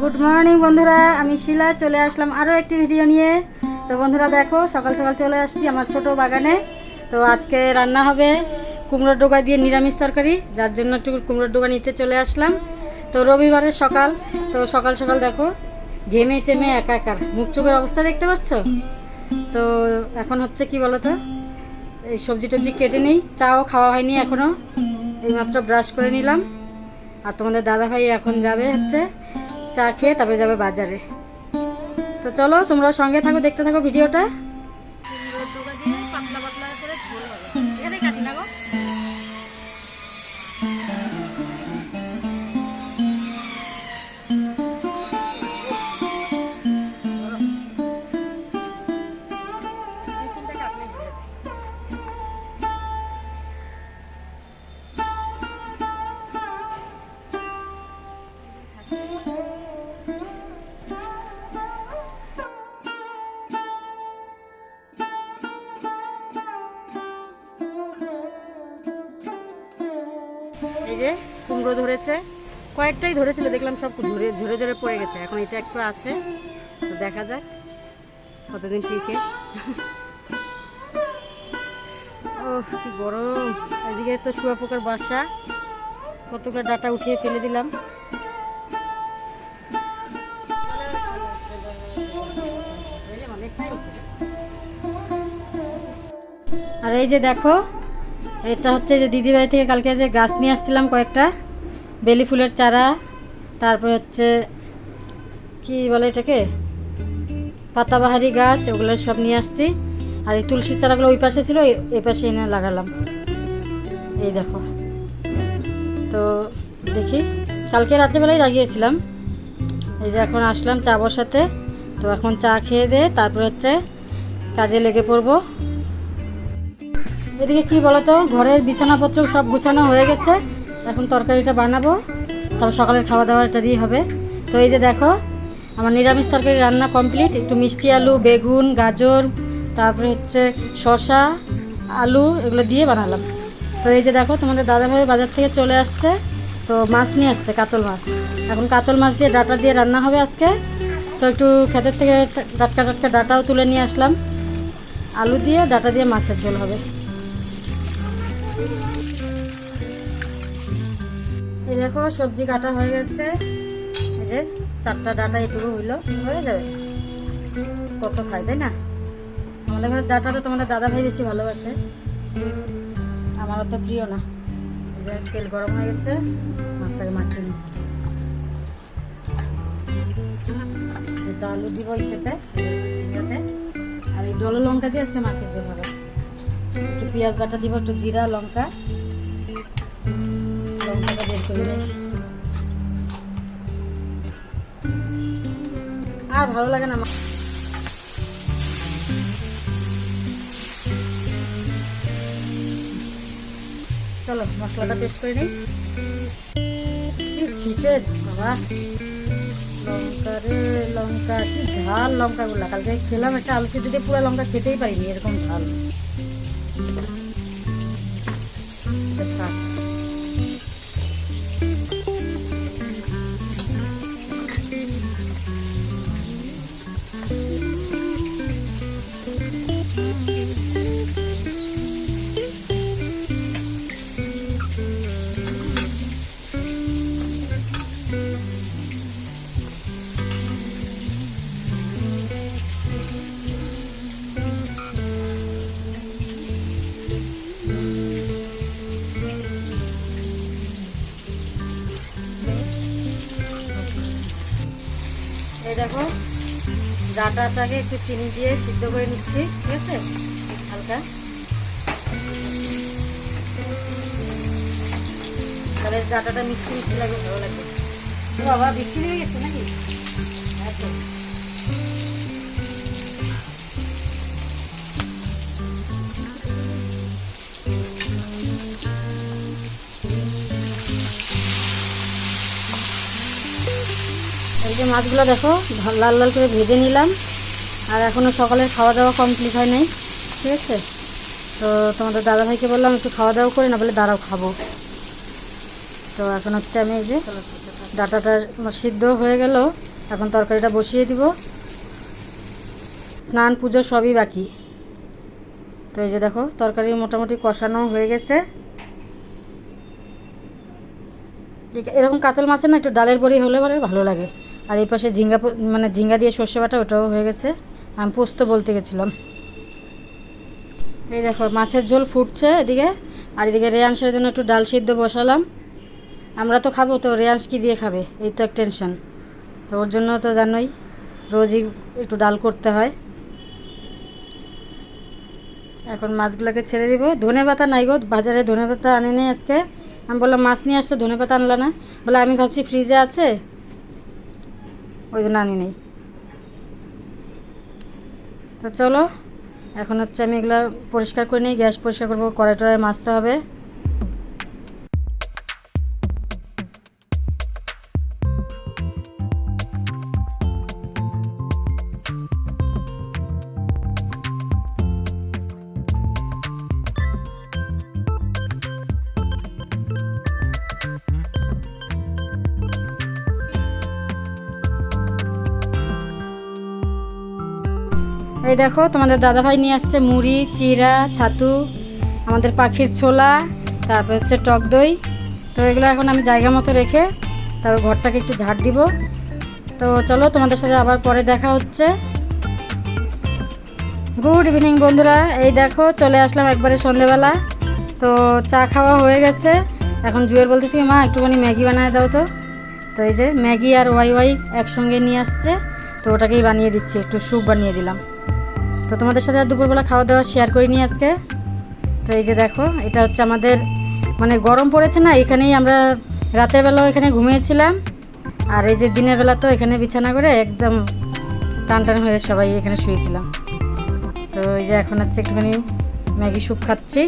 Good morning বন্ধুরা, আমি শিলা চলে আসলাম আরও একটি ভিডিও নিয়ে। তো বন্ধুরা দেখো, সকাল সকাল চলে আসছি আমার ছোট বাগানে। তো আজকে রান্না হবে কুমড়োর ডোকা দিয়ে নিরামিষ তরকারি, যার জন্য একটু কুমড়োর ডোকা নিতে চলে আসলাম। তো রবিবারের সকাল, তো সকাল সকাল দেখো ঘেমে চেমে একাকার, মুখ চোখের অবস্থা দেখতে পাচ্ছ। তো এখন হচ্ছে কি বলো তো, এই সবজি টবজি কেটে নিই, চাও খাওয়া হয়নি এখনও, এইমাত্র ব্রাশ করে নিলাম। আর তোমাদের দাদাভাই এখন যাবে হচ্ছে চা খেয়ে, তারপরে যাবে বাজারে। তো চলো তোমরা সঙ্গে থাকো, দেখতে থাকো ভিডিওটা। পাতলা পাতলা করে ঝোল হবে, এখানে কাটি না গো। এই যে কুমড়ো ধরেছে, কয়েকটাই ধরেছিল, দেখলাম সব ঝরে ঝরে ঝরে পড়ে গেছে। এখন এটা একটু আছে, তো দেখা যাক কতদিন টিকে। ও কি গরম! এদিকে তো শুঁয়াপোকার বাসা, কতগুলো ডাটা উঠিয়ে ফেলে দিলাম। আর এই যে দেখো, এটা হচ্ছে যে দিদিবাড়ি থেকে কালকে যে গাছ নিয়ে আসছিলাম কয়েকটা, বেলি ফুলের চারা, তারপরে হচ্ছে কি বলে এটাকে, পাতাবাহারি গাছ, ওগুলো সব নিয়ে আসছি। আর এই তুলসীর চারাগুলো ওই পাশে ছিল, এই পাশে এনে লাগালাম। এই দেখো, তো দেখি কালকে রাত্রেবেলায় লাগিয়েছিলাম। এই যে এখন আসলাম চা বসাতে, তো এখন চা খেয়ে দিয়ে তারপরে হচ্ছে কাজে লেগে পড়বো। এদিকে কি বলতো, ঘরের বিছানাপত্র সব গুছানো হয়ে গেছে, এখন তরকারিটা বানাবো, তারপর সকালের খাওয়া দাওয়াটা দিয়ে হবে। তো এই যে দেখো আমার নিরামিষ তরকারি রান্না কমপ্লিট। একটু মিষ্টি আলু, বেগুন, গাজর, তারপরে হচ্ছে শসা, আলু, এগুলো দিয়ে বানালাম। তো এই যে দেখো তোমাদের দাদাভাই বাজার থেকে চলে আসছে, তো মাছ নিয়ে আসছে, কাতল মাছ। এখন কাতল মাছ দিয়ে ডাটা দিয়ে রান্না হবে আজকে। তো একটু ক্ষেতের থেকে টাটকা টাটকা ডাটাও তুলে নিয়ে আসলাম, আলু দিয়ে ডাটা দিয়ে মাছের ঝোল হবে। এই দেখো সবজি কাটা হয়ে গেছে, এই যে 4টা ডাটা এটুকু হইলো, হয়ে যাবে। কত খাই তাই না? আমাদের ঘরে ডাটাটা তোমাদের দাদাভাই বেশি ভালোবাসে, আমার অত প্রিয় না। তেল গরম হয়ে গেছে, মাছটাকে মাখিয়ে নিই। যেটা আলু দিব এই সাথে, আর এই জল লঙ্কা দিয়ে আজকে মাছের ঝোল হবে। একটু পেঁয়াজ বাটা দিব, একটু জিরা, লঙ্কা, লঙ্কাটা বের করে নিই। আর ভালো লাগে না। চলো মশলাটা পেস্ট করে নিই। ছিটেড বাবা, লঙ্কা রে লঙ্কা, কি ঝাল লঙ্কাগুলা! কালকে খেলাম একটা আলু সিদ্ধ দিয়ে, পুরো লঙ্কা খেতেই পারিনি, এরকম ঝাল। এই দেখো ডাটাটাকে একটু চিনি দিয়ে সিদ্ধ করে নিচ্ছি, ঠিক আছে, হালকা। তাহলে ডাটাটা মিষ্টি মিষ্টি লাগবে, ভালো লাগবে। বাবা বৃষ্টি নেমে গেছে নাকি? একদম। এই যে মাছগুলো দেখো লাল লাল করে ভেজে নিলাম, আর এখনও সকালের খাওয়া দাওয়া কমপ্লিট হয় নাই, ঠিক আছে। তো তোমাদের দাদাভাইকে বললাম একটু খাওয়া দাওয়া করে, না বলে দাঁড়াও খাবো। তো এখন হচ্ছে আমি এই যে ডাটাটা সিদ্ধ হয়ে গেল, এখন তরকারিটা বসিয়ে দিব। স্নান পুজো সবই বাকি। তো এই যে দেখো তরকারি মোটামুটি কষানো হয়ে গেছে। এরকম কাতল মাছের না একটু ডালের বড়ি হলে পরে ভালো লাগে। আর এই পাশে ঝিঙ্গা দিয়ে সর্ষে বাটা, ওটাও হয়ে গেছে। আমি পোস্ত বলতে গেছিলাম। এই দেখো মাছের ঝোল ফুটছে এদিকে, আর এদিকে রেয়াংশের জন্য একটু ডাল সিদ্ধ বসালাম। আমরা তো খাবো, তো রেয়াংশ কী দিয়ে খাবে, এই তো এক টেনশন। তো ওর জন্য তো জানোই রোজই একটু ডাল করতে হয়। এখন মাছগুলোকে ছেড়ে দিব। ধনেপাতা নাই গো, বাজারে ধনেপাতা আনে নেই আজকে। আমি বললাম মাছ নিয়ে আসছে, ধনেপাতা আনলা না? বলে আমি ভাবছি ফ্রিজে আছে, ওই জন্য আনি নেই। তো চলো এখন হচ্ছে আমি এগুলো পরিষ্কার করে নিই, গ্যাস পরিষ্কার করবো, কড়াই টড়াই মাজতে হবে। এই দেখো তোমাদের দাদাভাই নিয়ে আসছে মুড়ি, চিড়া, ছাতু, আমাদের পাখির ছোলা, তারপর হচ্ছে টক দই। তো এগুলো এখন আমি জায়গা মতো রেখে তারপর ঘরটাকে একটু ঝাড় দিব। তো চলো তোমাদের সাথে আবার পরে দেখা হচ্ছে। গুড ইভিনিং বন্ধুরা, এই দেখো চলে আসলাম একবারে সন্ধেবেলা। তো চা খাওয়া হয়ে গেছে। এখন জুয়েল বলতেছি মা একটুখানি ম্যাগি বানিয়ে দাও। তো এই যে ম্যাগি আর ওয়াই একসঙ্গে নিয়ে আসছে, তো ওটাকেই বানিয়ে দিচ্ছি, একটু স্যুপ বানিয়ে দিলাম। তো তোমাদের সাথে আর দুপুরবেলা খাওয়া দাওয়া শেয়ার করিনি আজকে। তো এই যে দেখো এটা হচ্ছে আমাদের গরম পড়েছে না, এখানেই আমরা রাতের বেলাও এখানে ঘুমিয়েছিলাম। আর এই যে দিনের বেলা তো এখানে বিছানা করে একদম টান টান হয়ে সবাই এখানে শুয়েছিলাম। তো এই যে এখন হচ্ছে একটুখানি ম্যাগি স্যুপ খাচ্ছি।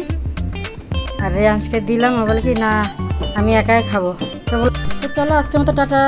আর রেয়াংশকে দিলাম, ও বলে কি না আমি একাই খাবো। তো চলো আজকের মতো টাটা।